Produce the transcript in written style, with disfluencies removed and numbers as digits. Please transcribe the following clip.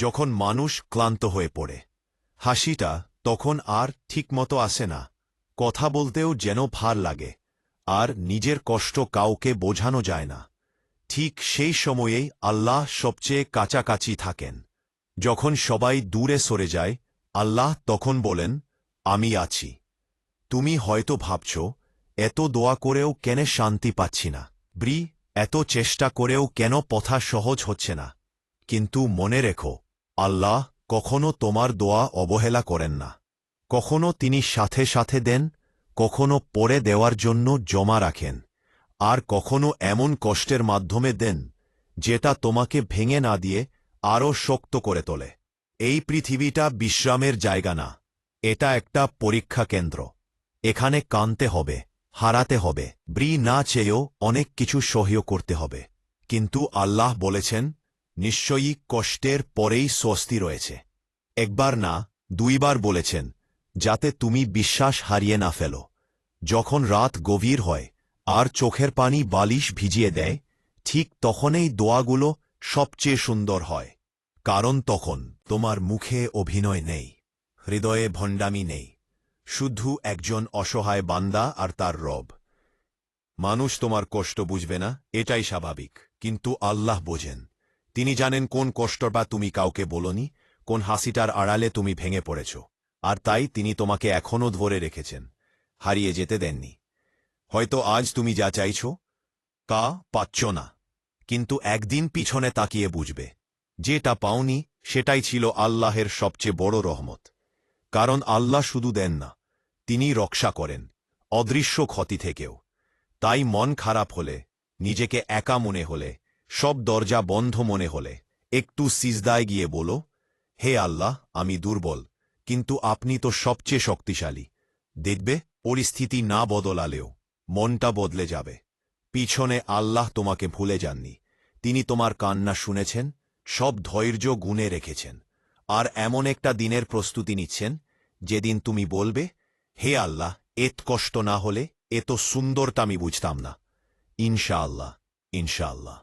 যখন মানুষ ক্লান্ত হয়ে পড়ে, হাসিটা তখন আর ঠিকমতো আসে না, কথা বলতেও যেন ভার লাগে, আর নিজের কষ্ট কাউকে বোঝানো যায় না। ঠিক সেই সময়েই আল্লাহ সবচেয়ে কাছাকাছি থাকেন। যখন সবাই দূরে সরে যায়, আল্লাহ তখন বলেন, আমি আছি। তুমি হয়তো ভাবছ, এত দোয়া করেও কেন শান্তি পাচ্ছি না, এত চেষ্টা করেও কেন পথা সহজ হচ্ছে না। কিন্তু মনে রেখো, আল্লাহ কখনো তোমার দোয়া অবহেলা করেন না। কখনো তিনি সাথে সাথে দেন, কখনো পরে দেওয়ার জন্য জমা রাখেন, আর কখনো এমন কষ্টের মাধ্যমে দেন যেটা তোমাকে ভেঙে না দিয়ে আরও শক্ত করে তোলে। এই পৃথিবীটা বিশ্রামের জায়গা না, এটা একটা পরীক্ষা কেন্দ্র। এখানে কানতে হবে, হারাতে হবে, না চেয়েও অনেক কিছু সহ্য করতে হবে। কিন্তু আল্লাহ বলেছেন, নিশ্চয়ই কষ্টের পরেই স্বস্তি রয়েছে। একবার না, দুইবার বলেছেন, যাতে তুমি বিশ্বাস হারিয়ে না ফেলো। যখন রাত গভীর হয় আর চোখের পানি বালিশ ভিজিয়ে দেয়, ঠিক তখনই দোয়াগুলো সবচেয়ে সুন্দর হয়। কারণ তখন তোমার মুখে অভিনয় নেই, হৃদয়ে ভণ্ডামি নেই, শুধু একজন অসহায় বান্দা আর তার রব। মানুষ তোমার কষ্ট বুঝবে না, এটাই স্বাভাবিক, কিন্তু আল্লাহ বোঝেন। তিনি জানেন কোন কষ্টটা তুমি কাউকে বলনি, কোন হাসিটার আড়ালে তুমি ভেঙে পড়েছ, আর তাই তিনি তোমাকে এখনও ধরে রেখেছেন, হারিয়ে যেতে দেননি। হয়তো আজ তুমি যা চাইছ পাচ্ছ না, কিন্তু একদিন পিছনে তাকিয়ে বুঝবে, যেটা পাওনি সেটাই ছিল আল্লাহের সবচেয়ে বড় রহমত। কারণ আল্লাহ শুধু দেন না, তিনি রক্ষা করেন, অদৃশ্য ক্ষতি থেকেও। তাই মন খারাপ হলে, নিজেকে একা মনে হলে, সব দরজা বন্ধ মনে হলে, একটু সিজদায় গিয়ে বলো, হে আল্লাহ, আমি দুর্বল, কিন্তু আপনি তো সবচেয়ে শক্তিশালী। দেখবে, পরিস্থিতি না বদলালেও মনটা বদলে যাবে। পিছনে আল্লাহ তোমাকে ভুলে যাননি, তিনি তোমার কান্না শুনেছেন, সব ধৈর্য গুণে রেখেছেন, আর এমন একটা দিনের প্রস্তুতি নিচ্ছেন যেদিন তুমি বলবে, হে আল্লাহ, এত কষ্ট না হলে এত সুন্দরতা আমি বুঝতাম না। ইনশাআল্লাহ, ইনশাআল্লাহ।